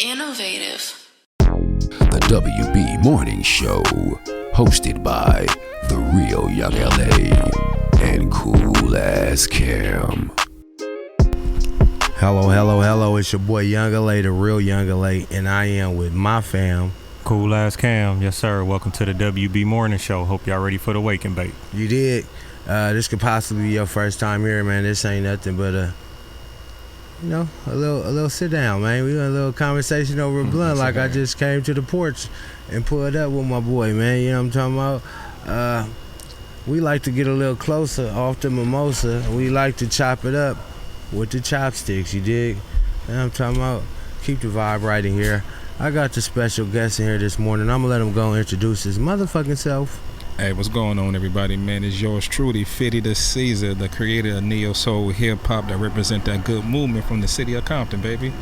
Innovative. The WB Morning Show, hosted by The Real Young LA and Cool Ass Cam. Hello, it's your boy Young LA, The Real Young LA, and I am with my fam. Cool Ass Cam, yes sir. Welcome to the WB Morning Show. Hope y'all ready for the wake and bake. You did. This could possibly be your first time here, man. This ain't nothing but a little sit down, man. We got a little conversation over a blunt, like I just came to the porch and pulled up with my boy, man. You know what I'm talking about? We like to get a little closer off the mimosa. We like to chop it up with the chopsticks, you dig? And I'm talking about, keep the vibe right in here. I got the special guest in here this morning. I'm gonna let him go and introduce his motherfucking self. Hey, what's going on, everybody, man? It's yours truly, FITTY the CEASER, the creator of Neo Soul Hip Hop that represent that good movement from the city of Compton, baby.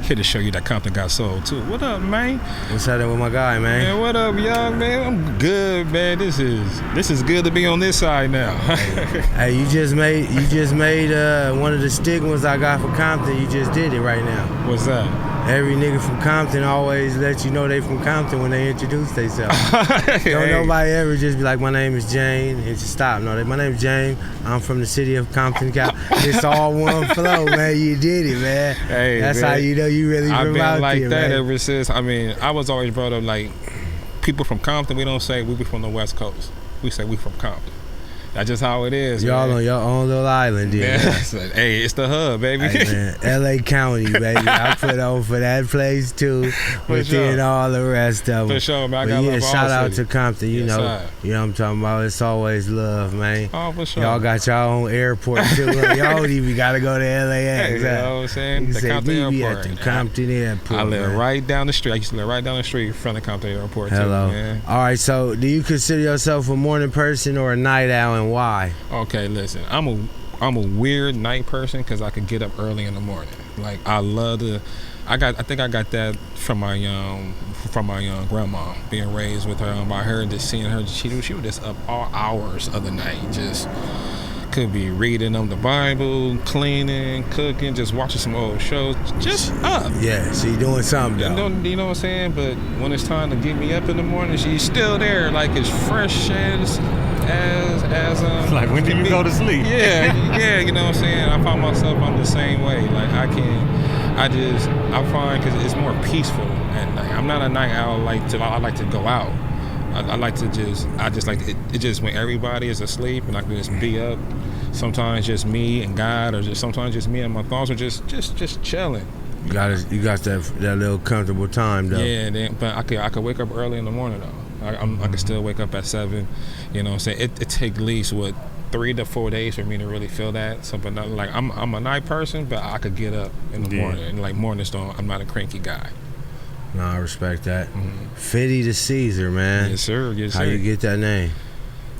Here to show you that Compton got soul too. What up, man? What's happening with my guy, man? Man, what up, young man? I'm good, man. This is good to be on this side now. Hey, you just made one of the stigmas I got for Compton. You just did it right now. What's that? Every nigga from Compton always let you know they from Compton when they introduce themselves. Don't nobody ever just be like, my name is Jane, and just stop. No, my name is Jane. I'm from the city of Compton. It's all one flow, man. You did it, man. Hey, that's man, how you know you really I've from been out like there, that man. ever since. I mean, I was always brought up like people from Compton. We don't say we be from the West Coast. We say we from Compton. That's just how it is. Y'all man. On your own little island, dude. Yeah. Hey, it's the hub, baby. Hey, man, LA County, baby. I put on for that place too, within all the rest of them. For sure, man. I but got yeah, love for shout all out city. to Compton. You Yes, know sir. what I'm talking about. It's always love, man. Oh, for sure. Y'all got y'all own airport too. Y'all don't even gotta go to LAX. Hey, you know what I'm saying? You The say Compton we be Airport. at the Compton Airport. I live man. right down the street. I used to live right down the street from the Compton Airport. Hello. Too, man. All right. So, do you consider yourself a morning person or a night owl, and why? Okay, listen. I'm a weird night person because I could get up early in the morning. Like I love to. I think I got that from my grandma, being raised with her by her, just seeing her. She was just up all hours of the night, just could be reading the Bible, cleaning, cooking, just watching some old shows, just up. Yeah, she doing something though. You know what I'm saying? But when it's time to get me up in the morning, she's still there, like as fresh as like when do you go to sleep? Yeah, you know what I'm saying? I find myself I'm the same way. Like I find because it's more peaceful at night. I'm not a night owl. I like to go out. I just like it just when everybody is asleep and I can just be up. Sometimes just me and God, or just sometimes just me and my thoughts, or just chilling. You got that little comfortable time though. Yeah, but I could wake up early in the morning though. I can still wake up at 7. You know what I'm saying? It takes at least 3 to 4 days for me to really feel that. So, but not, like I'm a night person, but I could get up in the morning. And like mornings don't. I'm not a cranky guy. No, I respect that. FITTY the CEASER, man. Yes, sir. Yes, sir. How you get that name?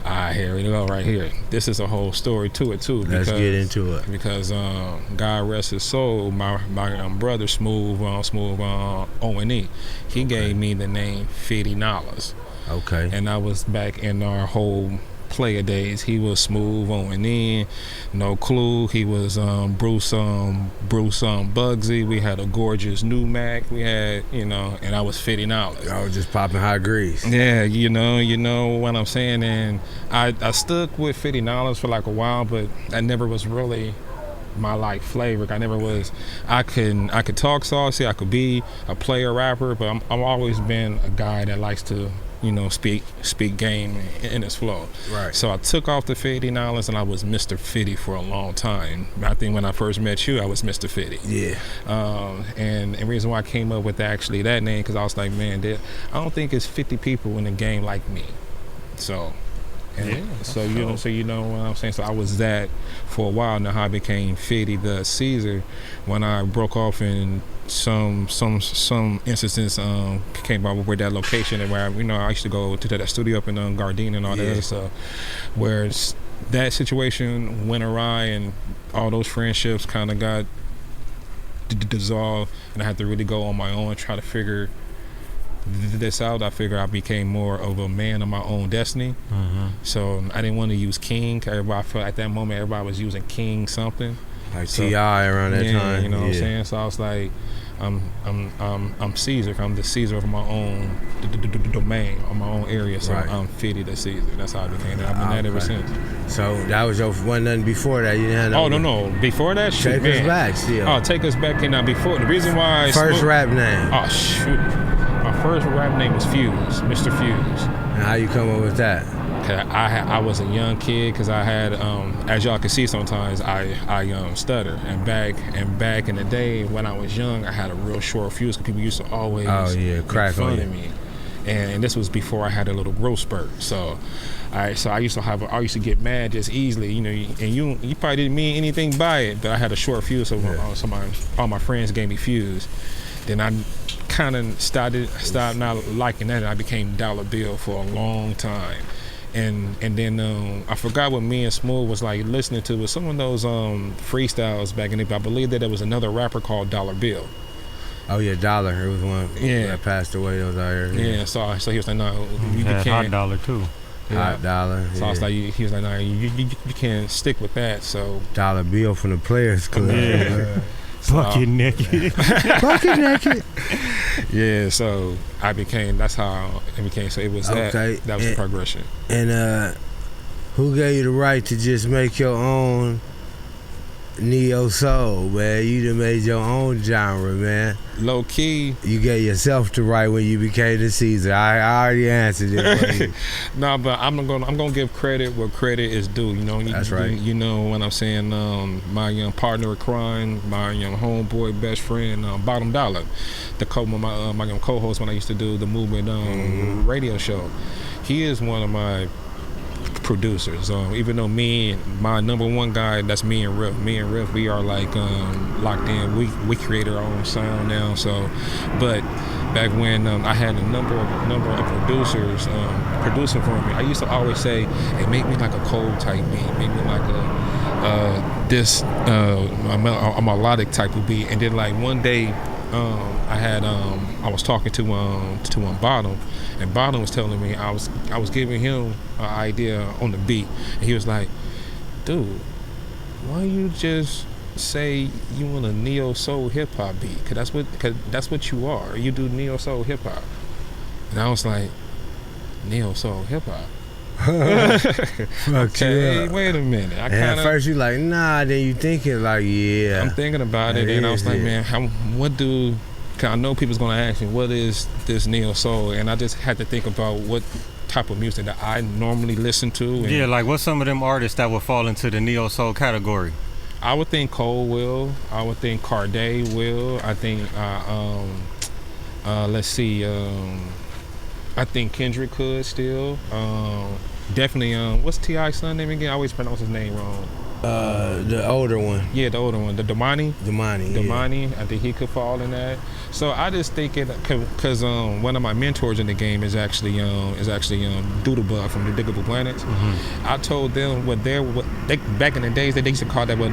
Here we go, right here. This is a whole story to it too. Let's get into it. Because God rest his soul, my brother Smooth O&E, he gave me the name $50. Okay. And I was back in our whole player days. He was Smooth O&E, No Clue. He was Bruce Bugsy. We had a gorgeous new Mac. We had, and I was $50. I was just popping high grease. Yeah, you know what I'm saying. And I stuck with $50 for like a while, but that never was really my like flavor. I could talk saucy, I could be a player rapper, but I've always been a guy that likes to speak game in its flow. Right. So I took off the $50 and I was Mr. Fitty for a long time. I think when I first met you, I was Mr. Fitty. Yeah. And the reason why I came up with that name, because I was like, man, I don't think it's 50 people in the game like me. So. So you know what I'm saying. So I was that for a while. Now how I became FITTY the CEASER when I broke off in some instances came by where that location and where I used to go to that studio up in Gardena and all that other stuff, where that situation went awry and all those friendships kind of got dissolved, and I had to really go on my own and try to figure this out. I figured I became more of a man of my own destiny. So I didn't want to use King. I felt at that moment everybody was using King something. Like T.I. around that time. You know what I'm saying? So I was like, I'm CEASER. I'm the CEASER of my own domain, or my own area. So I'm FITTY the CEASER. That's how I became. And I've been that ever since. So that was your wasn't nothing before that. You didn't have No. Before that, take us back still. Oh, take us back. And now before the reason why first rap name. Oh shoot, my first rap name was Fuse, Mr. Fuse. And how you come up with that? I was a young kid because I had, as y'all can see sometimes, I stutter. And back in the day when I was young, I had a real short fuse because people used to always crack make fun on of me. And this was before I had a little growth spurt. So I used to get mad just easily, you know. And you probably didn't mean anything by it, but I had a short fuse, so all my friends gave me fuse. Then I kind of stopped not liking that, and I became Dollar Bill for a long time. And then I forgot what me and Smooth was like listening to, was some of those freestyles back in the day. I believe that there was another rapper called Dollar Bill. Oh yeah, Dollar. It was one that passed away. It was out here. Yeah. So he was like, no, you can't. Hot Dollar too. Hot Dollar. So I was like, he was like, no, you can't stick with that. So Dollar Bill from the Players Club. Yeah. Bucket naked. Bucket naked. Yeah, so that's how it became. So it was that was the progression. And who gave you the right to just make your own neo soul, man? You done made your own genre, man. Low key. You gave yourself the right when you became the CEASER. I already answered it for you. No, but I'm gonna give credit where credit is due. You know, that's right. You know what I'm saying. My young partner of crime, my young homeboy, best friend, Bottom Dollar, my young co-host when I used to do the Movement radio show. He is one of my producers. Even though my number one guy, that's me and Riff, we are like locked in. We create our own sound now. So, but back when I had a number of producers producing for me, I used to always say, "Hey, make me like a cold type beat, make me like a melodic type of beat." And then like one day, I was talking to Bottom, and Bottom was telling me I was giving him an idea on the beat, and he was like, "Dude, why don't you just say you want a neo soul hip hop beat? Cause that's what you are. You do neo soul hip hop." And I was like, "Neo soul hip hop." Okay, wait a minute. At first you like, nah, then you thinking like, yeah. I'm thinking about it, and I was like, man, cause I know people's gonna ask me, what is this neo soul? And I just had to think about what type of music that I normally listen to. And yeah, like what's some of them artists that would fall into the neo soul category? I would think Cole will. I would think Cordae will. I think let's see. I think Kendrick could still. Definitely. What's T.I.'s son name again? I always pronounce his name wrong. The older one. Yeah, the older one. The Damani. Yeah. I think he could fall in that. So I just think it because one of my mentors in the game is actually Doodlebug from the Diggable Planets. Mm-hmm. I told them what they back in the days they used to call that with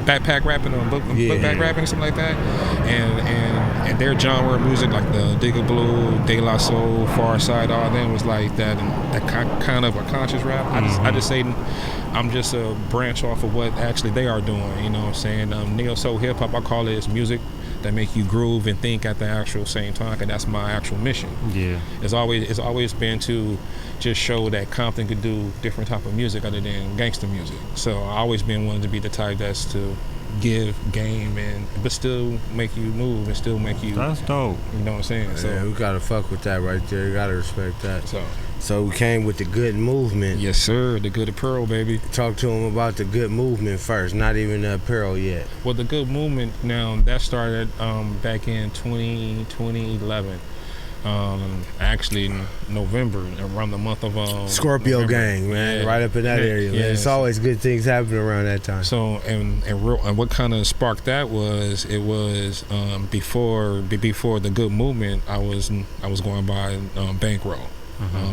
backpack rapping or book bag rapping or something like that, and their genre of music like the Digga Blue, De La Soul, Far Side, all of them was like that kind of a conscious rap. I just say I'm just a branch off of what actually they are doing. You know what I'm saying? Neo soul hip hop, I call it music that make you groove and think at the actual same time, and that's my actual mission. Yeah, it's always been to just show that Compton could do different type of music other than gangster music. So I always been wanting to be the type that's to give game but still make you move and still make you. That's dope. You know what I'm saying? So yeah, we gotta fuck with that right there. You gotta respect that. So we came with the good movement. Yes, sir. The good apparel, baby. Talk to them about the good movement first. Not even the apparel yet. Well, the good movement now that started back in 2011. Actually November, around the month of Scorpio November. Gang, man, right up in that area. Man. It's always good things happening around that time. So and what kind of sparked that was before the good movement. I was going by Bankroll,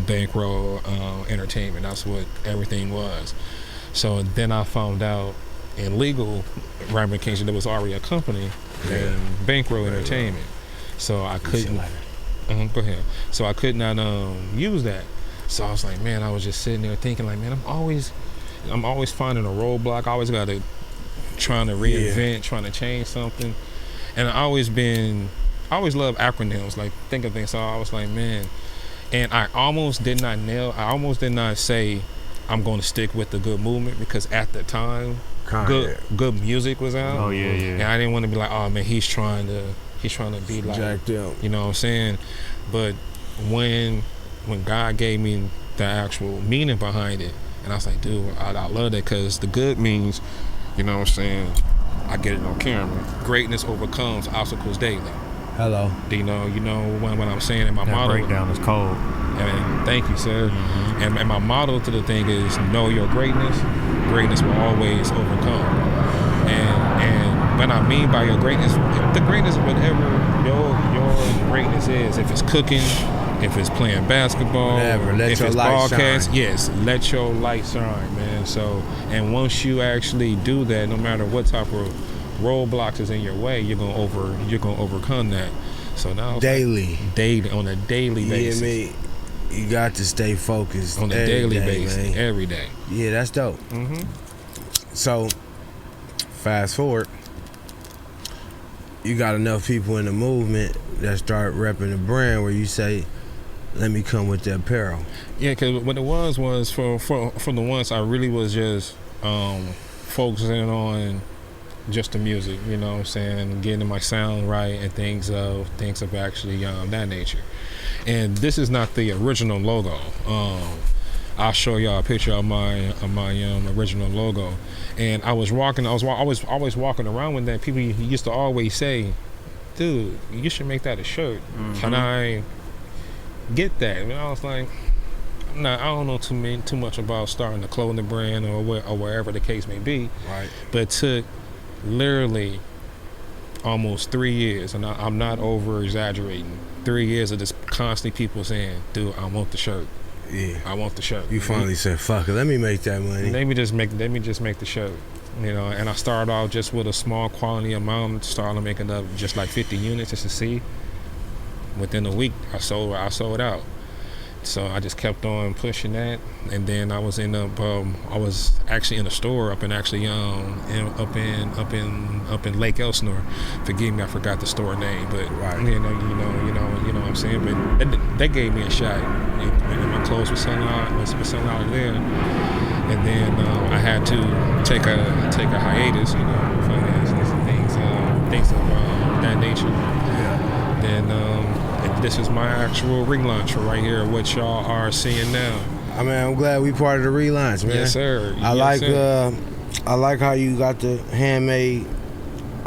Bankroll Entertainment. That's what everything was. So then I found out in legal ramifications there was already a company named Bankroll Entertainment. So I couldn't. Go ahead. So I could not use that. So I was like, man, I was just sitting there thinking like, man, I'm always finding a roadblock. I always got to trying to reinvent, trying to change something. And I always love acronyms, like think of things. So I was like, man, and I almost did not say I'm going to stick with the good movement, because at the time, good music was out. Oh yeah. And I didn't want to be like, oh man, he's trying to be like, jacked up. you know what I'm saying? But when God gave me the actual meaning behind it, and I was like, dude, I love that, because the good means, you know what I'm saying, I get it on camera. Greatness overcomes obstacles daily. Hello. Do you know what I'm saying? And my That motto, breakdown is cold. and thank you, sir. Mm-hmm. And my motto to the thing is, know your greatness. Greatness will always overcome. And what I mean by your greatness, the greatness, whatever your greatness is, if it's cooking, if it's playing basketball, whatever, if it's broadcast, shine. yes, let your light shine, man. So, and once you actually do that, no matter what type of roadblocks is in your way, you're gonna overcome that. So now Daily on a daily basis. You hear me? You got to stay focused On a daily basis, man. every day. Yeah, that's dope. So, fast forward, you got enough people in the movement that start repping the brand where you say, let me come with the apparel. Yeah, because what it was for the once, I really was just focusing on just the music, you know what I'm saying, getting my sound right and things of actually that nature. And this is not the original logo. I'll show y'all a picture of my original logo. And I was always walking around with that. People used to always say, dude, you should make that a shirt. Can I get that? And I was like, I don't know too much about starting a clothing brand or wherever the case may be. Right. But it took literally almost 3 years, and I'm not over exaggerating. 3 years of just constantly people saying, dude, I want the shirt. Yeah. I want the shirt. You finally said, fuck it, let me make that money. Let me just make the shirt. You know, and I started off just with a small quantity amount, started making up just like 50 units just to see. Within a week, I sold out. So I just kept on pushing that, and then I was actually in a store up in Lake Elsinore. Forgive me, I forgot the store name, but right. you know what I'm saying. But they gave me a shot. And my clothes were selling out there, and then I had to take a hiatus, you know, finances and things of that nature. Yeah. Then. This is my actual relaunch right here, what y'all are seeing now. I mean, I'm glad we part of the relaunch, man. Yes, sir. I like how you got the handmade.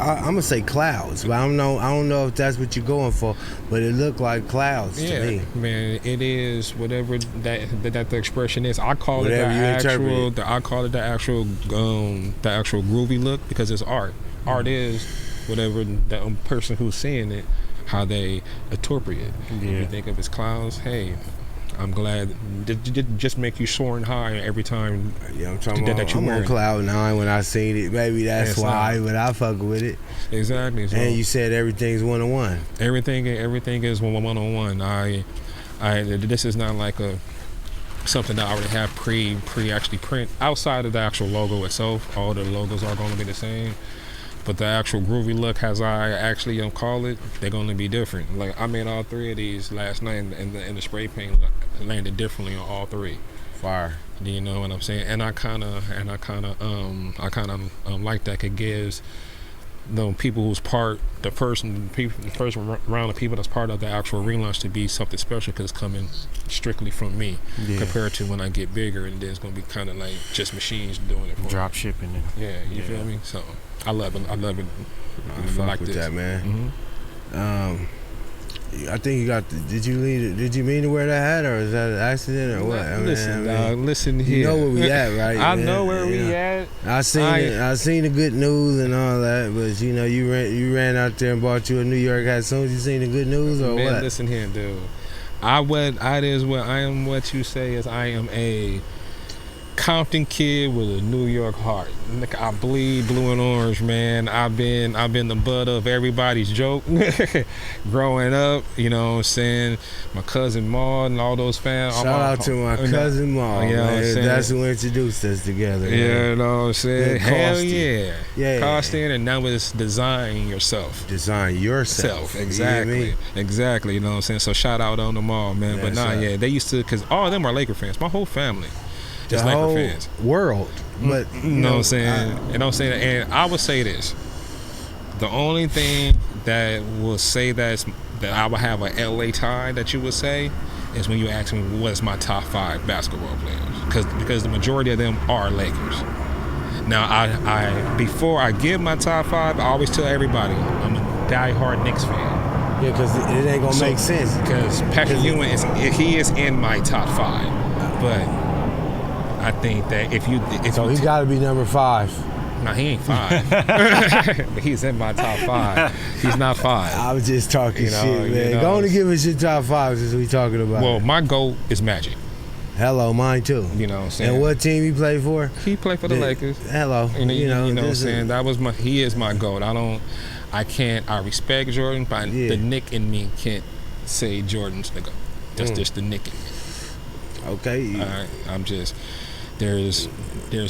I'm gonna say clouds, but I don't know if that's what you're going for, but it looked like clouds to me. Man, it is whatever that the expression is. I call it the actual groovy look, because it's art. Art is whatever the person who's seeing it, how they interpret it. Yeah. If you think of as clouds, hey, I'm glad just make you soaring high every time. Yeah, I'm talking about. I'm on cloud 9 when I seen it. Maybe that's why, but I fuck with it. Exactly. So and you said everything's 1-on-1. Everything is 1-on-1. This is not like something that I already have pre actually print outside of the actual logo itself. All the logos are going to be the same. But the actual groovy look, as I actually call it, they're going to be different. Like I made all 3 of these last night, and the spray paint landed differently on all 3. Fire. Do you know what I'm saying? And I kind of like that. It gives the people who's the first round of people that's part of the actual relaunch to be something special, because it's coming strictly from me, compared to when I get bigger, and then it's going to be kind of like just machines doing it for drop me. shipping it. Yeah, you feel me? So I love it. I fuck like with this. that, man. I think you got. Did you mean to wear that hat, or is that an accident, or what? Listen here. You know where we at, right? I know where we at. I seen the good news and all that, but you ran out there and bought you a New York hat as soon as you seen the good news, or man, what? Listen here, dude. I am what you say is I am a Compton kid with a New York heart. I bleed blue and orange, man. I've been the butt of everybody's joke growing up. You know what I'm saying? My cousin Maud and all those fans. Shout out to my cousin Maud. You know what I'm saying? That's who introduced us together. Yeah, you know what I'm saying? Hell yeah. Yeah. Costing, and now it's design yourself. Design yourself. Exactly. Exactly. You know what I'm saying? So shout out on them all, man. But they used to, because all of them are Laker fans. My whole family. Just the Laker whole fans. World. But you know what I'm saying? And I'm saying, and I would say this. The only thing that will say that I would have a LA tie that you would say is when you ask me what's my top 5 basketball players. Because the majority of them are Lakers. Now, I before I give my top 5, I always tell everybody I'm a diehard Knicks fan. Yeah, because it ain't going to make sense. Because Patrick Ewing he is in my top 5. But I think that if he got to be number 5. No, he ain't 5. He's in my top 5. He's not 5. I was just talking shit, man. Go on and give us your top 5 since we talking about. Well, my GOAT is Magic. Hello, mine too. You know what I'm saying? And what team he played for? He played for the Lakers. Hello. And you know what I'm saying? He is my GOAT. I respect Jordan, but the Nick in me can't say Jordan's the GOAT. That's just the Nick in me. Okay. All right. I'm just there's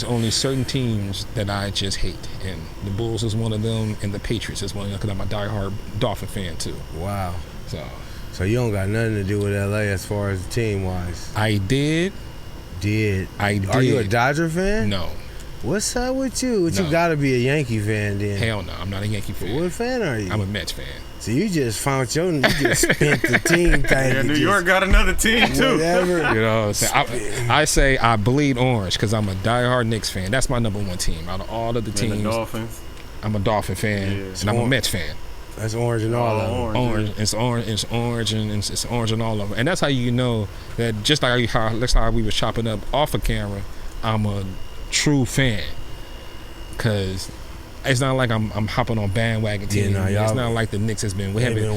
only certain teams that I just hate, and the Bulls is one of them, and the Patriots is one of them, because I'm a diehard Dolphin fan too. Wow. So you don't got nothing to do with LA as far as team wise. I did. Are you a Dodger fan? No. What's up with you? No. You got to be a Yankee fan then. Hell no, I'm not a Yankee fan. What fan are you? I'm a Mets fan. So you just spent the team thing. Yeah, New York got another team too. Whatever. You know, I say I bleed orange because I'm a diehard Knicks fan. That's my number 1 team out of all of the teams. And the Dolphins. I'm a Dolphin fan, and I'm a Mets fan. That's orange and all of them. Orange. It's orange, and it's orange and all of them. And that's how you know that, just like how we was chopping up off of camera, I'm a true fan. Because it's not like I'm hopping on bandwagon team. It's not like the Knicks has been. They've been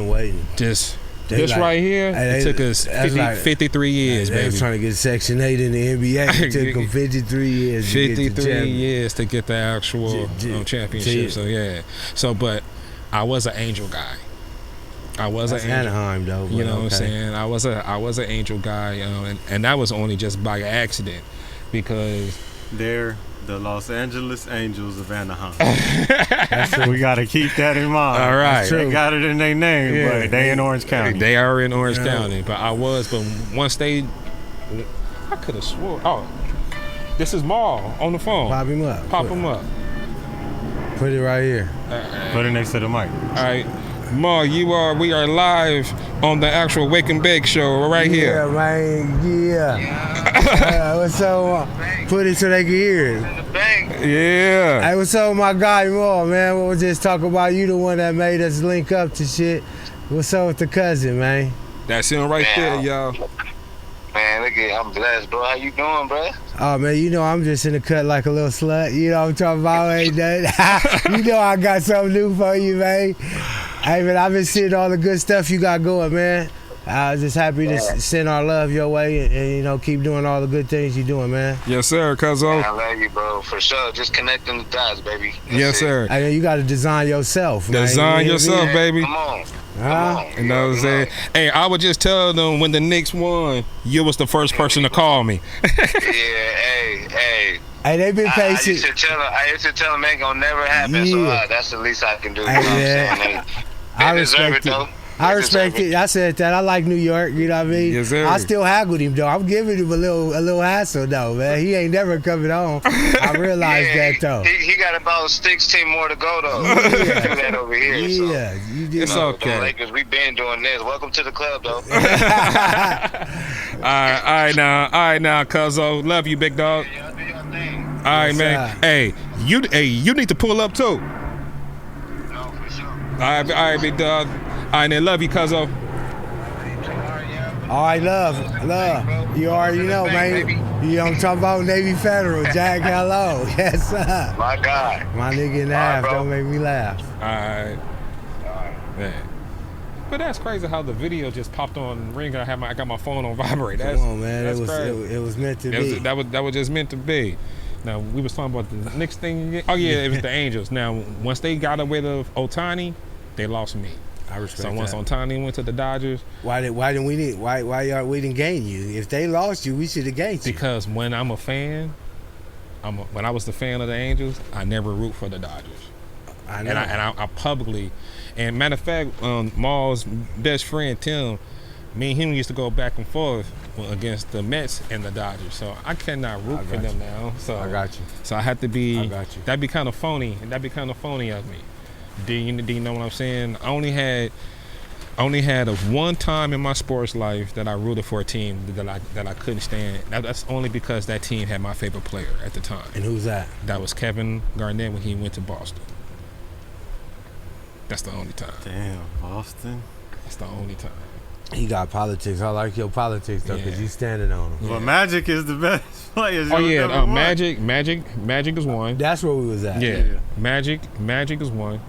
waiting. This right here, it took us 53 years, baby. They was trying to get Section 8 in the NBA. It took them 53 years. 53 years to get the actual championship. So yeah. But I was an Angel guy. That's Anaheim though. You know what I'm saying? I was an Angel guy, and that was only just by accident, because they're the Los Angeles Angels of Anaheim. We got to keep that in mind. All right. They got it in their name, but they in Orange County. They are in Orange County, but once I could have swore. Oh, this is Maul on the phone. Pop him up. Put it right here. Put it next to the mic. All right. Ma, we are live on the actual Wake and Bake show right here. Yeah, man. Yeah. What's up? Put it so they can hear it. Yeah. Hey, what's up with my guy, Ma, man? We'll just talk about you, the one that made us link up to shit. What's up with the cousin, man? That's him right there, y'all. Man, look at I'm blessed, bro. How you doing, bro? Oh, man, I'm just in the cut like a little slut. You know what I'm talking about? Ain't that? I got something new for you, man. Hey, man, I've been seeing all the good stuff you got going, man. I was just happy to send our love your way and keep doing all the good things you're doing, man. Yes, sir, cuzzo. I love you, bro, for sure. Just connecting the dots, baby. Yes, sir. Hey, you got to design yourself, man. Design yourself, baby. Come on. You know what I'm saying? Hey, I would just tell them when the Knicks won, you was the first person to call me. Hey, they been patient. I used to tell them it ain't gonna never happen, so that's the least I can do. You know what I'm saying? I respect it. Though. I respect it. I said that. I like New York. You know what I mean? Yes, sir. I still haggled him though. I'm giving him a little hassle though, man. He ain't never coming on. I realized that though. He got about 16 more to go though. Yeah. Do that over here. Yeah, so. you did. It's okay. The Lakers, we been doing this. Welcome to the club though. All right now, cuzzo. Love you, big dog. Y'all do your thing. All right, man. Hey, you need to pull up too. No, for sure. All right, big dog. All right, then love you, cuzzo. All right, love. You already know, man. You know what I'm talking about? Navy Federal, Jack. Hello, yes sir. My guy. My nigga in the half. Don't make me laugh. All right. Man. but that's crazy how the video just popped on ring. I got my phone on vibrate. Come on, man. That's It was meant to be. That was just meant to be. Now we was talking about the next thing. Oh yeah, it was the Angels. Now once they got away of Ohtani, they lost me. I respect so once that. Ohtani went to the Dodgers, why didn't we didn't gain you? If they lost you, we should have gained you. Because when I'm a fan, when I was the fan of the Angels, I never root for the Dodgers. I know. And I publicly, and matter of fact, Maul's best friend Tim, me and him used to go back and forth against the Mets and the Dodgers. So I cannot root for them now. So I got you. So I had to be. I got you. That'd be kind of phony. That'd be kind of phony of me. Do you know what I'm saying? I only had one time in my sports life that I rooted for a team that I couldn't stand. That's only because that team had my favorite player at the time. And who's that? That was Kevin Garnett when he went to Boston. That's the only time. Damn, Boston. That's the only time. He got politics. I like your politics though, because you standing on him. Well, Magic is the best player. Oh yeah, Magic is one. That's where we was at. Yeah. Magic is one.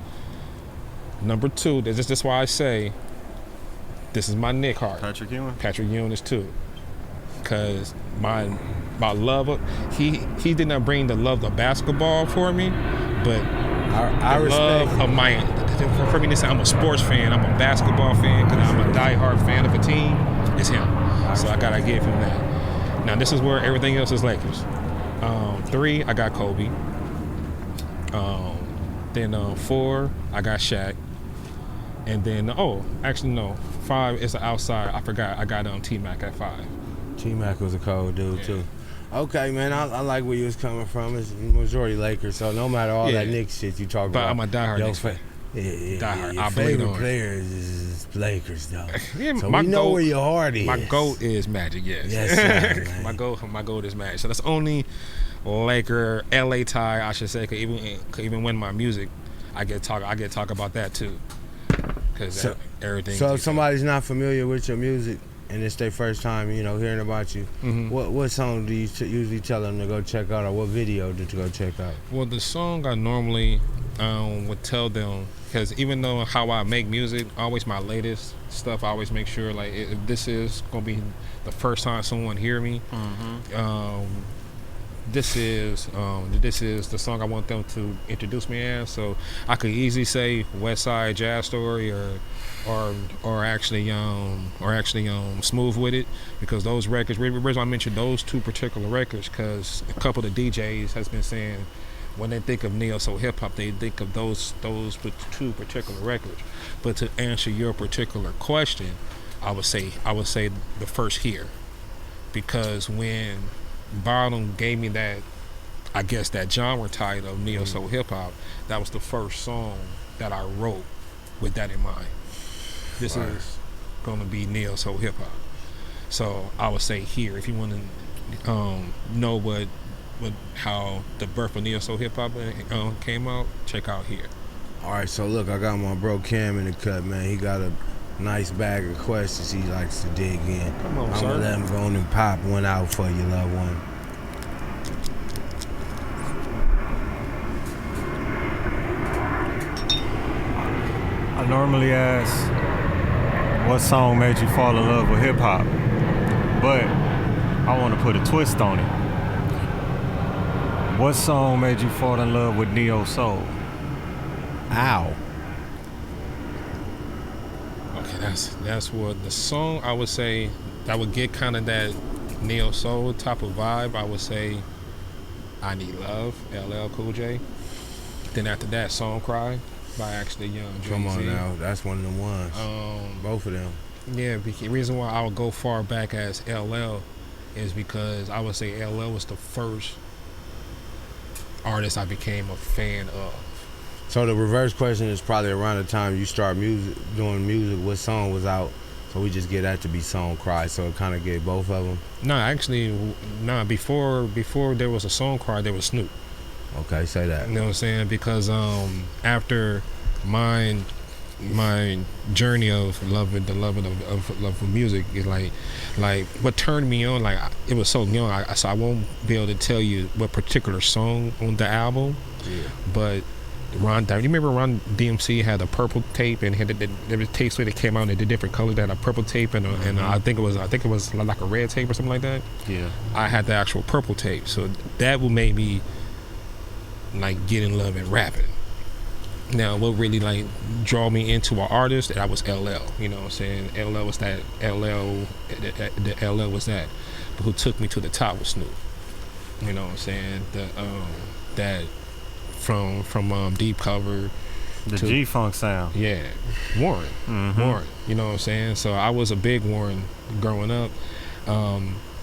Number two, that's why I say this is my Nick Hart. Patrick Ewing. Patrick Ewing is two. Cause my love of he did not bring the love of basketball for me, but I the respect love of my, for me to say I'm a sports fan, I'm a basketball fan, because I'm a diehard fan of a team, it's him. So I gotta give him that. Now this is where everything else is Lakers. 3, I got Kobe. Then 4, I got Shaq. And then, actually no, 5 is an outside. I forgot, I got T-Mac at 5. T-Mac was a cold dude too. Okay, man, I like where you was coming from. It's majority Lakers, so no matter all that Knicks shit you talk but about. I'm a diehard Knicks fan. Diehard. Your I favorite believe players is Lakers, though. Yeah, so we know where your heart is. My GOAT is Magic, yes. Yes, sir, man. my GOAT is Magic. So that's the only Laker LA tie I should say. Could even win my music, I get talk about that too. Because everything. So if somebody's not familiar with your music and it's their first time, hearing about you, what song do you usually tell them to go check out, or what video to go check out? Well, the song I normally would tell them, because even though how I make music, always my latest stuff, I always make sure like if this is gonna be the first time someone hear me, this is the song I want them to introduce me as. So I could easily say West Side Jazz Story or actually Smooth With It, because those records. The reason I mentioned those two particular records, because a couple of the DJs has been saying when they think of neo soul hip hop, they think of those two particular records. But to answer your particular question, I would say the first Here, because when Bottom gave me that, I guess that genre title of neo soul hip hop, that was the first song that I wrote with that in mind. This is gonna be neo soul hip hop. So I would say Here. If you want to know how the birth of neo soul hip hop came out, check out Here. All right, so look, I got my bro Cam in the cut, man. He got a nice bag of questions he likes to dig in. Come on, I'm sir. gonna let him go on and pop one out for you, loved one. I normally ask, what song made you fall in love with hip hop? But I want to put a twist on it. What song made you fall in love with neo soul? Ow. Okay, that's what the song I would say that would get kind of that neo soul type of vibe. I would say I Need Love, LL Cool J. Then after that, Song Cry by actually Young Jay-Z. Come on now, that's one of them ones. Both of them. Yeah, the reason why I would go far back as LL is because I would say LL was the first artist I became a fan of. So the reverse question is probably around the time you start doing music, what song was out? So we just get that to be Song Cry, so it kind of get both of them? No, before there was a Song Cry, there was Snoop. Okay, say that. You know what I'm saying? Because after my journey of love of music is like what turned me on, like it was so young, so I won't be able to tell you what particular song on the album. Yeah. But Ron, do you remember Ron DMC had a purple tape and had there was tapes that came out in the different colors. They had a purple tape and I think it was like a red tape or something like that. Yeah. I had the actual purple tape, so that would make me like get in love and rapping. Now, what really like draw me into an artist? That was LL. You know what I'm saying? LL was that. The LL was that. But who took me to the top was Snoop. You know what I'm saying? That from Deep Cover. The G-Funk sound. Yeah, Warren. Warren. You know what I'm saying? So I was a big Warren growing up.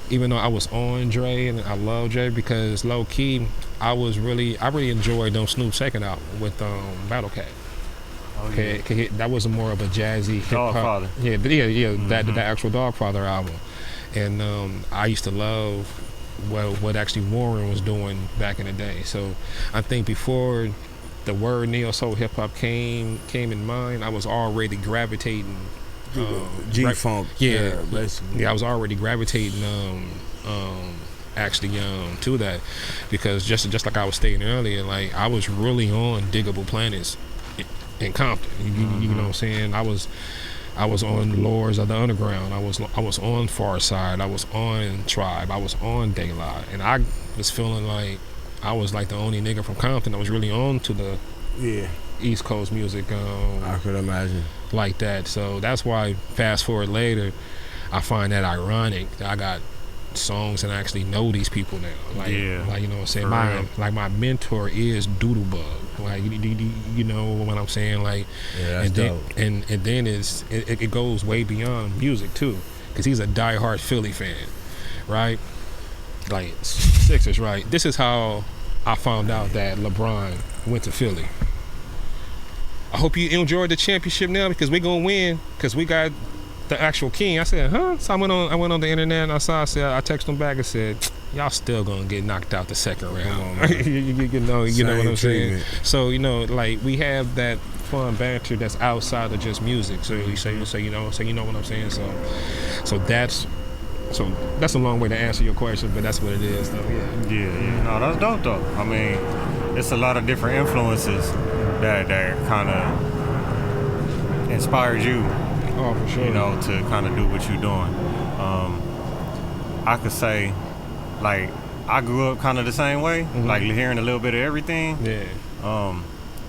Even though I was on Dre and I love Dre because low key I really enjoyed Snoop's second album with Battle Cat. Oh, yeah. That was more of a jazzy hip hop. Dogfather. Yeah. That actual Dogfather album, and I used to love what actually Warren was doing back in the day. So I think before the word neo soul hip hop came in mind, I was already gravitating. G-Funk. Yeah, basically. Yeah, I was already gravitating to that because just like I was stating earlier, like I was really on Diggable Planets in Compton. You know what I'm saying? I was on Lords of the Underground. I was on Far Side. I was on Tribe. I was on Daylight, and I was feeling like I was like the only nigga from Compton that was really on to the East Coast music. I could imagine. Like that. So that's why fast forward later, I find that ironic that I got songs and I actually know these people now. Like you know what I'm saying? My mentor is Doodlebug. Like you know what I'm saying? Like that's dope. And then it goes way beyond music too, because he's a diehard Philly fan, right? Like Sixers, right? This is how I found out that LeBron went to Philly. I hope you enjoyed the championship now because we're gonna win because we got the actual king. I said, huh? So I went on the internet and I texted him back and said, y'all still gonna get knocked out the second round. you know what I'm saying? So like we have that fun banter that's outside of just music. So you know what I'm saying. So that's a long way to answer your question, but that's what it is, though. Yeah. No, that's dope, though. I mean, it's a lot of different influences that kind of inspired you. Oh, for sure. To kind of do what you're doing. I could say, like, I grew up kind of the same way, like hearing a little bit of everything. Yeah.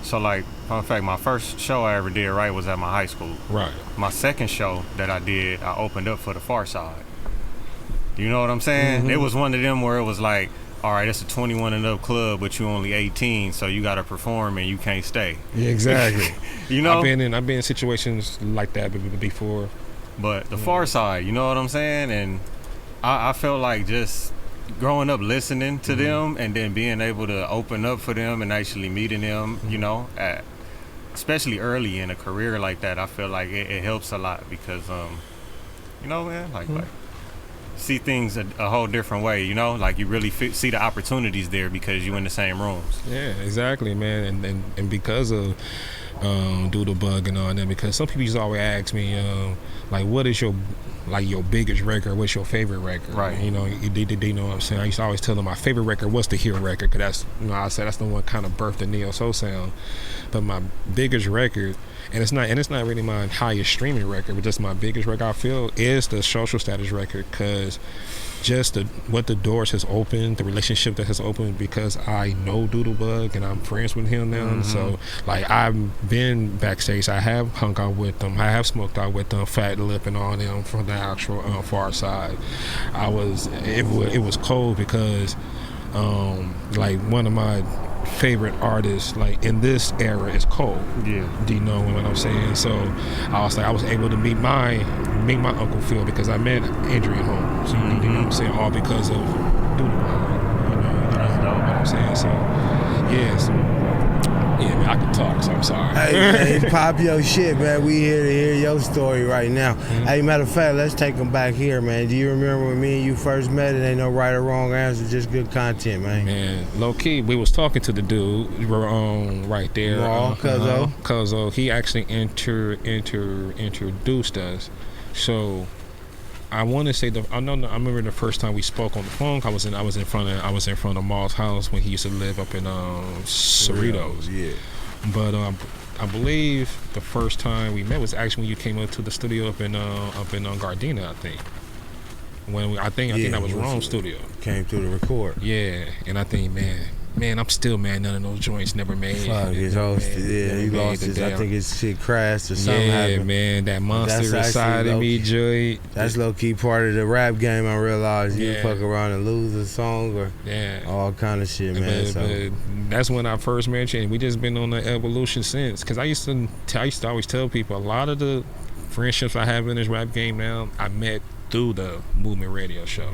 So, like, fun fact, my first show I ever did, right, was at my high school. Right. My second show that I did, I opened up for the Far Side. You know what I'm saying? It was one of them where it was like, all right, it's a 21 and up club, but you only 18, so you got to perform and you can't stay. Yeah, exactly. I've been in situations like that before. But the Far Side, you know what I'm saying? And I felt like just growing up listening to them and then being able to open up for them and actually meeting them, especially early in a career like that, I feel like it helps a lot because, man, like see things a whole different way, like you really see the opportunities there because you're in the same rooms. Yeah, exactly, man. And because of Doodlebug and all that, because some people used to always ask me, like, what is your biggest record? What's your favorite record? Right. They know what I'm saying. I used to always tell them my favorite record was the Hero record, because that's, I said that's the one kind of birthed the neo soul sound. But my biggest record, and it's not really my highest streaming record, but just my biggest record I feel is the Social Status record, because just what the doors has opened, the relationship that has opened, because I know Doodlebug and I'm friends with him now. So like I've been backstage, I have hung out with them, I have smoked out with them, Fat Lip and all them from the actual Far Side. It was cold because like one of my favorite artists like in this era is Cole. Yeah. Do you know what I'm saying? So I was able to meet my Uncle Phil because I met Adrian Holmes. So you know what I'm saying? All because of Doodlebug. That's dope. What I'm saying? So yeah, man, I can talk, so I'm sorry. Hey, pop your shit, man. We here to hear your story right now. Hey, matter of fact, let's take them back here, man. Do you remember when me and you first met? It ain't no right or wrong answer, just good content, man. Man, low key, we was talking to the dude. We were on right there. Cuzzo. He actually introduced us. So I want to say I remember the first time we spoke on the phone. I was in front of Maul's house when he used to live up in Cerritos. Yeah. But I believe the first time we met was actually when you came up to the studio up in Gardena, I think. I think that was Rome's studio. Came through to record. Yeah, and I think, man, I'm still mad none of those joints never made it. Fuck, you lost it. I think his shit crashed or something happened. Yeah, man, that monster inside of me, joint. That's low-key part of the rap game, I realized. You fuck around and lose a song or all kind of shit, man. But that's when I first met you, and we just been on the evolution since. Because I used to always tell people, a lot of the friendships I have in this rap game now, I met through the Movement Radio show.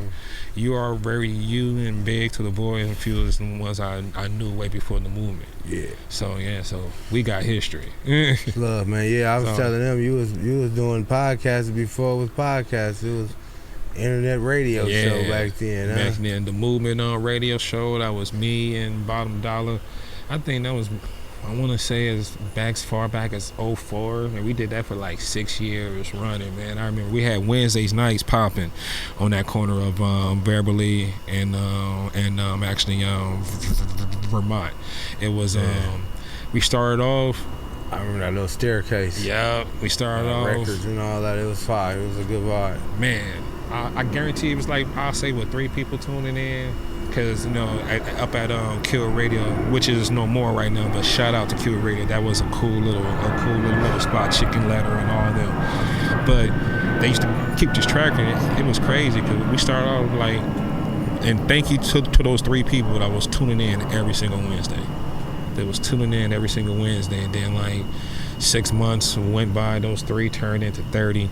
You and Big to the Boy and a few of the ones I knew way before the movement. Yeah. So we got history. Love, man. Yeah, I was telling them you was doing podcasts before it was podcasts. It was internet radio show back then. Back then, the Movement on radio show, that was me and Bottom Dollar. I think that was, I want to say as far back as 2004, and we did that for like 6 years running, man. I remember we had Wednesdays nights popping on that corner of Beverly and actually Vermont. It was we started off. I remember that little staircase. Yeah, we started off records and all that. It was fire. It was a good vibe. Man, I guarantee it was like, I'll say 3 people tuning in. Because, up at Kill Radio, which is no more right now, but shout out to Kill Radio. That was a cool little spot, Chicken Letter and all them. But they used to keep just tracking it. It was crazy because we started off like, and thank you to those 3 people that was tuning in every single Wednesday. They was tuning in every single Wednesday, and then like 6 months went by, those 3 turned into 30.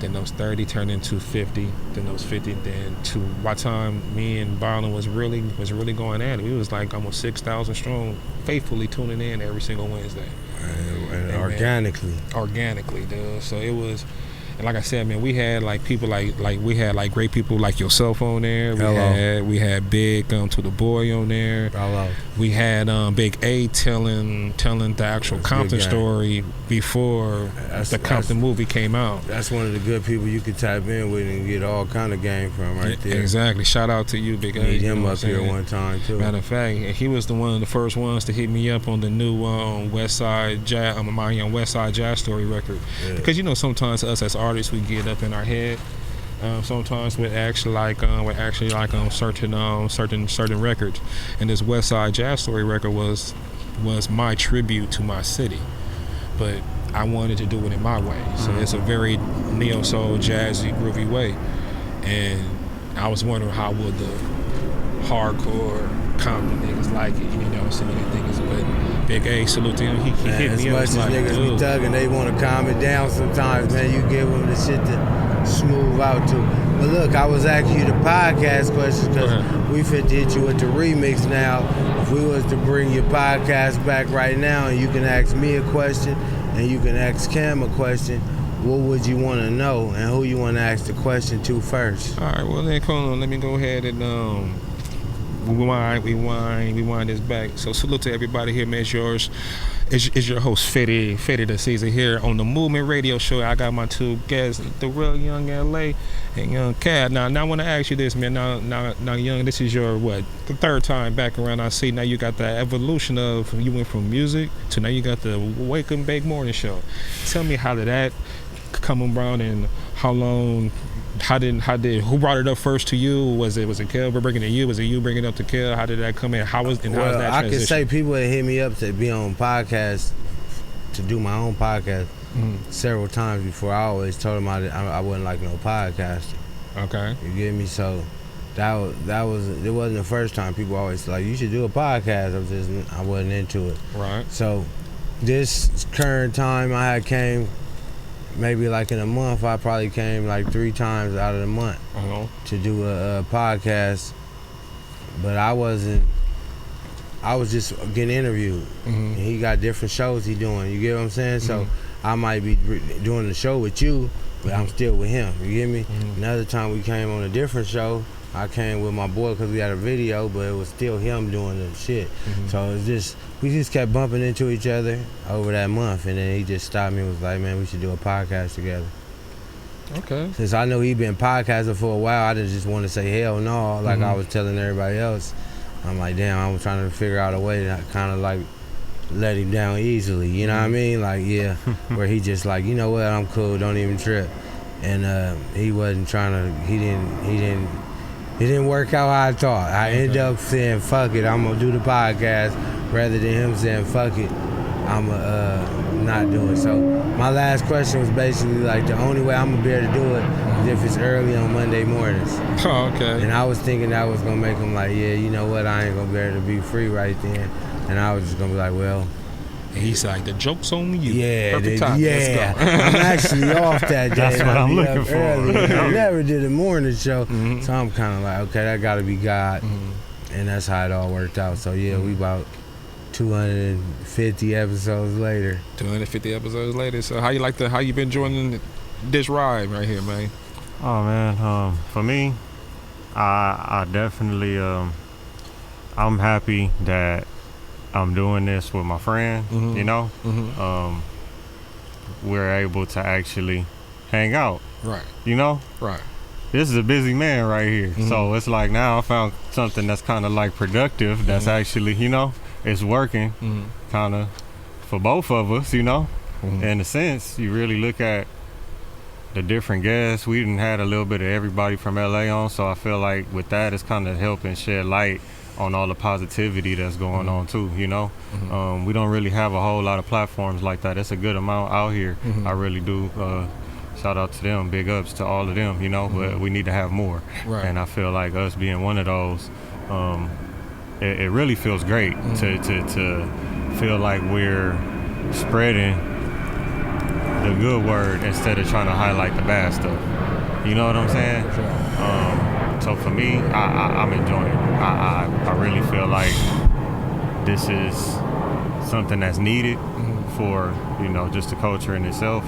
Then those 30 turned into 50. Then those 50, then to by the time me and Ballin was really going at it, we was like almost 6,000 strong, faithfully tuning in every single Wednesday. And organically, dude. So it was, and like I said, man, we had like people like we had like great people like yourself on there. We had Big to the Boy on there. Hello. We had Big A telling the actual Compton story before the Compton movie came out. That's one of the good people you could tap in with and get all kind of game from right there. Exactly. Shout out to you, Big A. Need him up here one time too. Matter of fact, he was one of the first ones to hit me up on the new West Side Jazz Story record. Yeah. Because sometimes us as artists, we get up in our head. Sometimes with actually certain records, and this West Side Jazz Story record was my tribute to my city, but I wanted to do it in my way. So it's a very neo soul, jazzy, groovy way, and I was wondering how would the hardcore Compton niggas like it, some of the things. But Big A, salute to him. He hit me up. As much as niggas be thugging, they want to calm it down sometimes, man. You give them the shit to smooth out to. But look, I was asking you the podcast questions because we fit to hit you with the remix now. If we was to bring your podcast back right now and you can ask me a question and you can ask Cam a question, what would you want to know and who you want to ask the question to first? All right, well then, hold on. Let me go ahead and we wind this back. So salute to everybody here, man. It's your host FITTY the CEASER here on the Movement Radio Show. I got my 2 guests, the real Young LA and Young Cat. Now I want to ask you this, man. Now Young, this is your the 3rd time back around. I see now you got the evolution of, you went from music to now you got the Wake and Bake Morning Show. Tell me, how did that come around and how long? Who brought it up first to you? Was it Kel bringing it to you? Was it you bringing it up to Kel? How did that come in? How was that transition? I can say people that hit me up to be on podcasts, to do my own podcast several times before. I always told them I wasn't like no podcaster. Okay. You get me? So it wasn't the first time. People always like, you should do a podcast. I wasn't into it. Right. So this current time I had came. Maybe like in a month, I probably came like 3 times out of the month to do a podcast. But I was just getting interviewed. And he got different shows he doing. You get what I'm saying? So I might be doing the show with you, but I'm still with him. You get me? Another time we came on a different show, I came with my boy because we had a video, but it was still him doing the shit. So we just kept bumping into each other over that month, and then he just stopped me and was like, man, we should do a podcast together. Okay. Since I know he been podcasting for a while, I didn't just want to say hell no, like I was telling everybody else. I'm like, damn, I'm trying to figure out a way to kind of like let him down easily. You know what I mean? Like, yeah, where he just like, you know what, I'm cool, don't even trip. And he wasn't trying to. He didn't work out how I thought. I ended up saying, fuck it, I'm gonna do the podcast rather than him saying, fuck it, I'm not do it. So my last question was basically like, the only way I'm gonna be able to do it is if it's early on Monday mornings. Oh, okay. And I was thinking that was gonna make him like, yeah, you know what, I ain't gonna be able to be free right then. And I was just gonna be like, well. And he's like, the joke's on you. Yeah, Perfect time. yeah. I'm actually off that day. That's what I'm looking for. I never did a morning show, so I'm kind of like, okay, that got to be God, and that's how it all worked out. So yeah, we about 250 episodes later. 250 episodes later. So how you been enjoying this ride right here, man? Oh man, for me, I definitely I'm happy that I'm doing this with my friend. You know, we're able to actually hang out. Right. You know. Right. This is a busy man right here, so it's like now I found something that's kind of like productive. That's actually, you know, it's working, kind of for both of us. You know, in a sense, you really look at the different guests. We done had a little bit of everybody from LA on, so I feel like with that, it's kind of helping shed light on all the positivity that's going on too, you know. We don't really have a whole lot of platforms like that. It's a good amount out here. I really do. Shout out to them, big ups to all of them, you know, but we need to have more. Right. And I feel like us being one of those, it really feels great to feel like we're spreading the good word instead of trying to highlight the bad stuff. You know what I'm saying? So for me, I'm enjoying it. I really feel like this is something that's needed for, you know, just the culture in itself.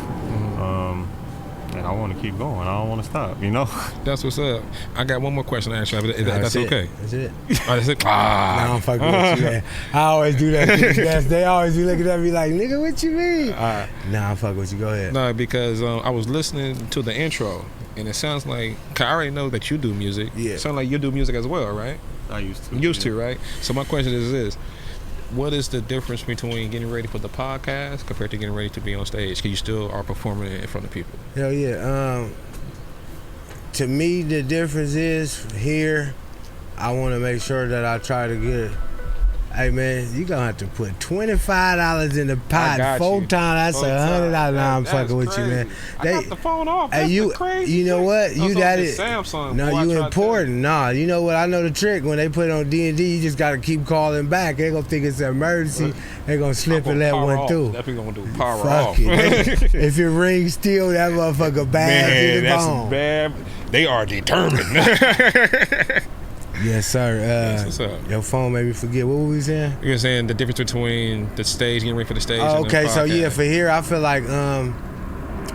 And I want to keep going. I don't want to stop, you know? That's what's up. I got one more question to ask you. That's okay. That's it. Oh, that's it? Nah, I'm fucking with you, man. I always do that. They always be looking at me like, nigga, what you mean? Nah, I'm fucking with you. Go ahead. No, because I was listening to the intro, and it sounds like, cause I already know that you do music. Yeah. It sounds like you do music as well, right? I used to. Used to, right? So my question is this. What is the difference between getting ready for the podcast compared to getting ready to be on stage? Because you still are performing in front of people. Hell yeah. To me, the difference is here, I want to make sure that I try to get, hey man, you gonna have to put $25 in the pot 4 times. That's $100. Nah, I'm fucking with you, man. I got the phone off. That's crazy. You know what? You got it. Samsung. No, you important. Nah, you know what? I know the trick. When they put it on D&D, you just gotta keep calling back. They gonna think it's an emergency. They gonna slip and let one through. Definitely gonna do power Fuck off. It. If it rings still, that motherfucker bad to the bone. Bad. They are determined. Yes, sir. What's up? Your phone made me forget. What were we saying? You were saying the difference between the stage, getting ready for the stage. Oh, okay, and the so podcast. yeah, for here, I feel like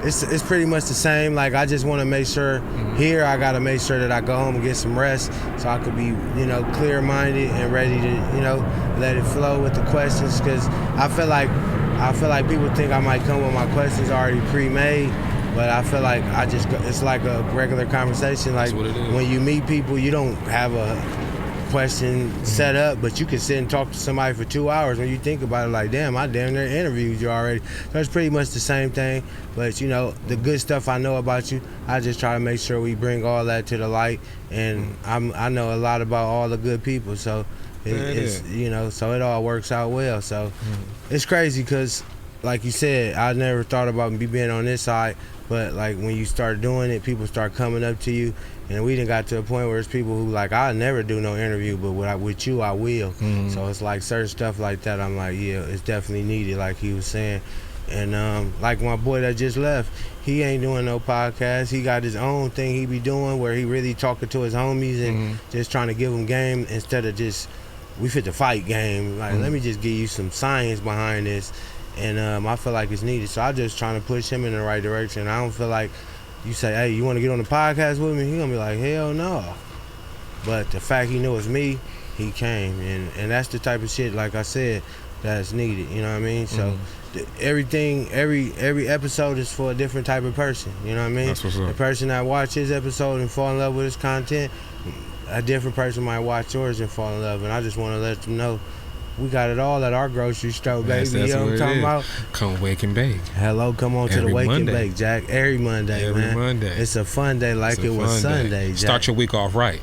it's pretty much the same. Like I just want to make sure here, I gotta make sure that I go home and get some rest, so I could be, you know, clear-minded and ready to, you know, let it flow with the questions. Because I feel like people think I might come with my questions already pre-made. But I feel like it's like a regular conversation. Like when you meet people, you don't have a question set up, but you can sit and talk to somebody for 2 hours. When you think about it, like, damn, I damn near interviewed you already. So it's pretty much the same thing. But, you know, the good stuff I know about you, I just try to make sure we bring all that to the light. And I know a lot about all the good people. So it's, you know, so it all works out well. So it's crazy because, like you said, I never thought about me being on this side. But like when you start doing it, people start coming up to you, and we done got to a point where it's people who like, I'll never do no interview, but with you I will. So it's like certain stuff like that. I'm like, yeah, it's definitely needed, like he was saying. And like my boy that just left, he ain't doing no podcast. He got his own thing he be doing where he really talking to his homies and just trying to give them game instead of just we fit the fight game. Like let me just give you some science behind this. And I feel like it's needed. So I'm just trying to push him in the right direction. I don't feel like you say, hey, you want to get on the podcast with me? He going to be like, hell no. But the fact he knew it's me, he came. And that's the type of shit, like I said, that's needed. You know what I mean? So everything, every episode is for a different type of person. You know what I mean? That's what's up. The person that watch his episode and fall in love with his content, a different person might watch yours and fall in love. And I just want to let them know We got it all at our grocery store, baby. That's you know what I'm talking about? Come wake and bake. Hello, come on to Every the Wake Monday. and Bake, Jack. Every Monday, Every man. Monday. It's a fun day like it was Sunday, Jack. Start your week off right.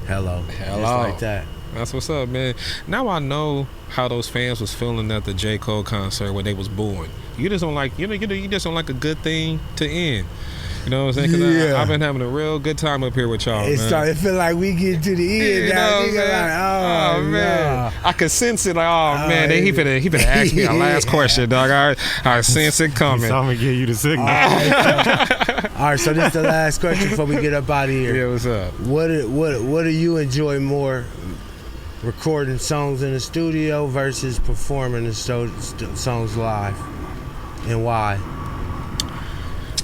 Hello. Just like that. That's what's up, man. Now I know how those fans was feeling at the J. Cole concert when they was booing. You just don't like, you just don't like a good thing to end. You know what I'm saying? 'Cause I've been having a real good time up here with y'all, man. It feel like we get to the end. You know Now. what I'm saying? Oh, man. I could sense it. Like, man, he finna ask me a last question, dog. I sense it coming. So I'm gonna give you the signal. All right, so this is the last question before we get up out of here. Yeah, what's up? What do you enjoy more, recording songs in the studio versus performing the songs live, and why?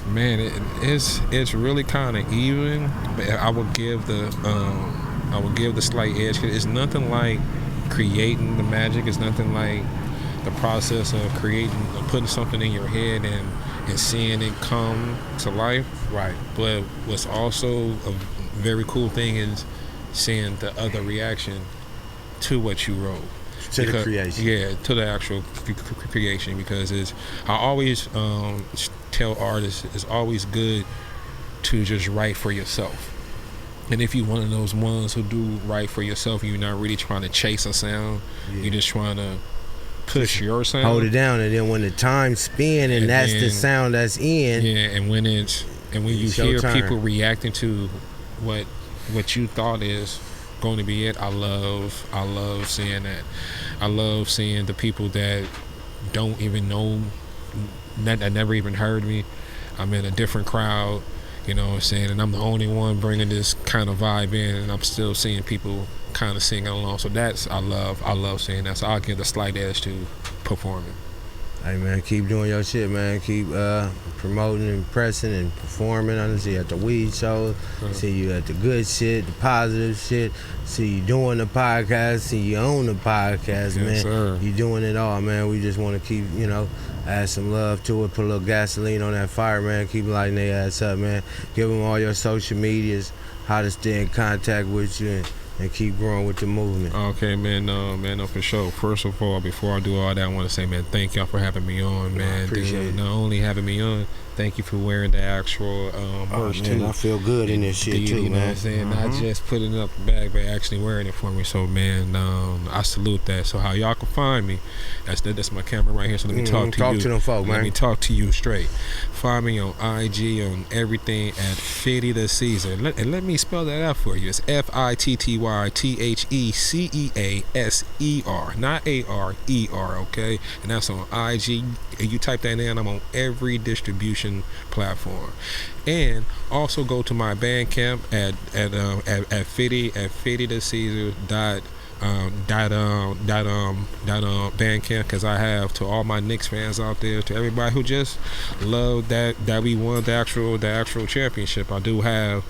Man, it's really kind of even. But I would give the slight edge. It's nothing like creating the magic. It's nothing like the process of putting something in your head and seeing it come to life. Right. But what's also a very cool thing is seeing the other reaction to what you wrote. To the creation. Yeah, to the actual creation, because I always tell artists it's always good to just write for yourself. And if you're one of those ones who do write for yourself, you're not really trying to chase a sound, you're just trying to push your sound. Hold it down, and then when the time spin and that's the sound that's in. Yeah, and when you hear people reacting to what you thought is going to be it, I love seeing that. I love seeing the people that don't even know, that never even heard me. I'm in a different crowd, you know what I'm saying, and I'm the only one bringing this kind of vibe in, and I'm still seeing people kind of singing along. So I love seeing that. So I'll give the slight edge to performing. Hey man, keep doing your shit, man. Keep promoting and pressing and performing. I see you at the weed show. See you at the good shit, the positive shit. See you doing the podcast. See you on the podcast, man. Sir. You doing it all, man. We just want to keep, add some love to it. Put a little gasoline on that fire, man. Keep lighting their ass up, man. Give them all your social medias, how to stay in contact with you, and keep growing with the movement. Okay, man, no, for sure. First of all, before I do all that, I want to say, man, thank y'all for having me on, man. I appreciate it. Not only having me on, thank you for wearing the actual merch, too. I feel good in this shit, too, you know man. what I'm saying? Not just putting it up the bag, but actually wearing it for me. So, man, I salute that. So, how y'all can find me, that's my camera right here. So, let me talk to you. Talk to them folk, man. Let me talk to you straight. Find me on IG, on everything at FITTY the CEASER. And let me spell that out for you. It's FITTYTHECEASER, not ARER, okay? And that's on IG. And you type that in, I'm on every distribution platform. And also go to my Bandcamp at FITTY the CEASER Bandcamp, because I have, to all my Knicks fans out there, to everybody who just love that we won the actual championship, I do have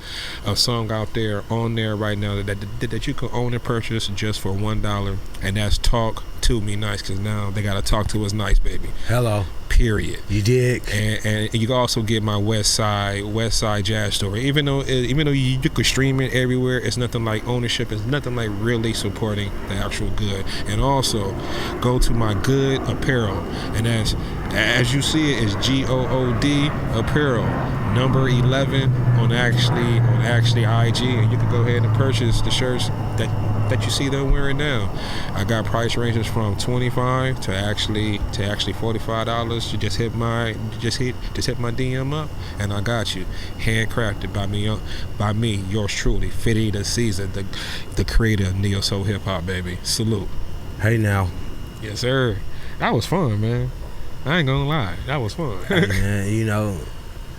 a song out there on there right now that you can own and purchase just for $1, and that's Talk to Me Nice, because now they gotta talk to us nice, baby. Hello. Period. You dig? And you can also get my West Side Jazz Story. Even though you could stream it everywhere, it's nothing like ownership. It's nothing like really supporting the actual good. And also go to my Good Apparel, and that's, as you see it, is GOOD Apparel, number 11 on actually IG, and you can go ahead and purchase the shirts that you see them wearing now. I got price ranges from $25 to actually $45. You just hit my DM up, and I got you. Handcrafted by me, yours truly, FITTY the CEASER, the creator of Neo Soul Hip Hop, baby. Salute. Hey now. Yes, sir. That was fun, man. I ain't gonna lie, that was fun. Hey, man,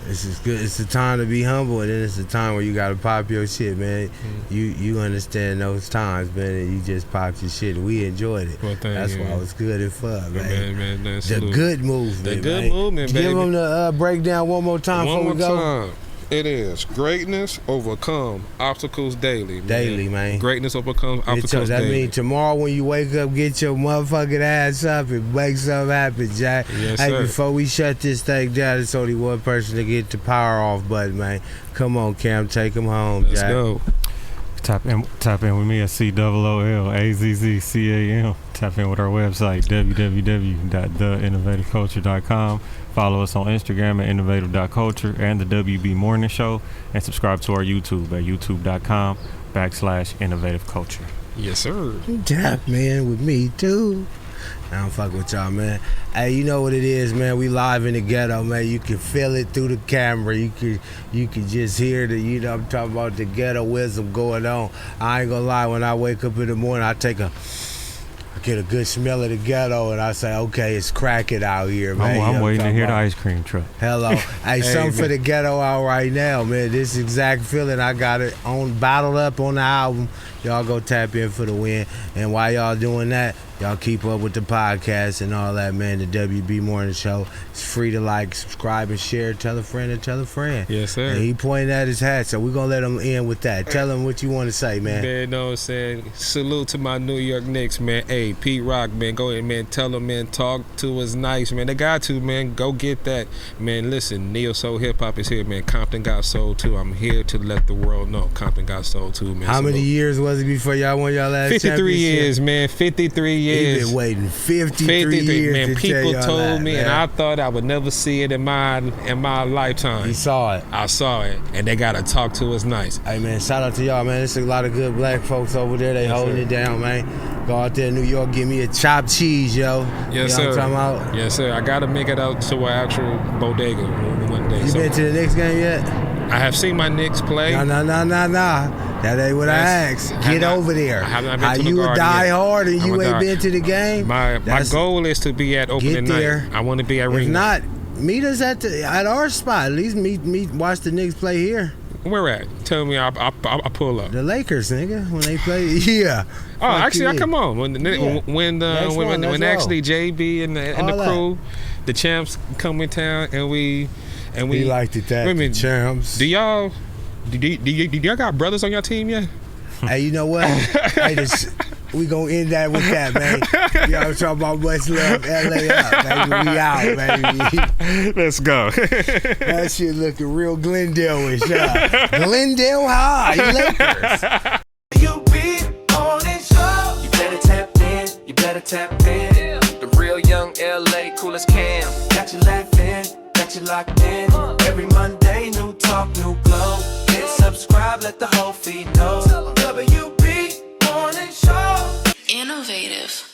it's just good. It's the time to be humble, and then it's the time where you gotta pop your shit, man. You understand those times, man, and you just popped your shit, and we enjoyed it. Well, that's you, why it was good and fun, man. Man, the good movement. The good movement, baby. Give them the breakdown one more time before we go. Time. It is greatness overcome obstacles daily. Man. Daily, man. Greatness overcomes obstacles daily. That means tomorrow when you wake up, get your motherfucking ass up and make something happen, Jack. Yes, hey, sir. Before we shut this thing down, it's only one person to get the power off button, man. Come on, Cam, take him home, Let's Jack. go. Tap in with me at COOLAZZCAM. Tap in with our website, www.theinnovativeculture.com. Follow us on Instagram at innovative.culture and the WB Morning Show. And subscribe to our YouTube at youtube.com/innovativeculture. Yes, sir. Tap, man, with me, too. I don't fuck with y'all, man. Hey, you know what it is, man. We live in the ghetto, man. You can feel it through the camera. You can just hear the, you know, I'm talking about the ghetto wisdom going on. I ain't gonna lie, when I wake up in the morning, I get a good smell of the ghetto, and I say, okay, it's cracking out here, man. I'm waiting to hear the ice cream truck. Hello. Hey, something for the ghetto out right now, man. This exact feeling, I got it on bottled up on the album. Y'all go tap in for the win. And while y'all doing that, y'all keep up with the podcast and all that, man. The WB Morning Show. It's free to like, subscribe, and share. Tell a friend and tell a friend. Yes, sir. And he pointed at his hat, so we're going to let him in with that. Tell him what you want to say, man. Man, know what I'm saying? Salute to my New York Knicks, man. Hey, Pete Rock, man. Go ahead, man. Tell them, man. Talk to us nice, man. They got to, man. Go get that. Man, listen. Neo Soul Hip Hop is here, man. Compton got soul, too. I'm here to let the world know Compton got soul, too, man. How many years was it before y'all won y'all last 53 years, man. 53 years. He been waiting 53 years, man. to People tell told that, me, man. and I thought I would never see it in my lifetime. He saw it. I saw it, and they gotta talk to us nice. Hey, man, shout out to y'all, man. There's a lot of good black folks over there. They holding it down, man. Go out there in New York, give me a chopped cheese, yo. Yes, you know sir. what I'm talking about? Yes, sir. I gotta make it out to an actual bodega one day. You been to the Knicks game yet? I have seen my Knicks play. No. That ain't what I asked. Get over there. I have not been How to the you a Garden die yet. hard and you ain't been to the game? My goal is to be at opening Get there. night. I want to be at If ring. not, meet us at our spot. At least meet watch the Knicks play here. Where at? Tell me, I pull up. The Lakers, nigga, when they play. Yeah. Oh, actually, I come on when actually JB and the crew, the champs come in town and we liked it that. Women, the champs. Do y'all got brothers on your team yet? Hey, you know what? We gonna end that with that, man. Y'all talking about much love, LA up, baby. We out, baby. Let's go. That shit looking real Glendale-ish, Glendale High, Lakers. You be on it, show. You better tap in. You better tap in. The real young LA, cool as Cam. Got you laughing, got you locked in. Every Monday, new talk, new glow. Hit subscribe, let the whole feed know. WB Morning Show. Innovative.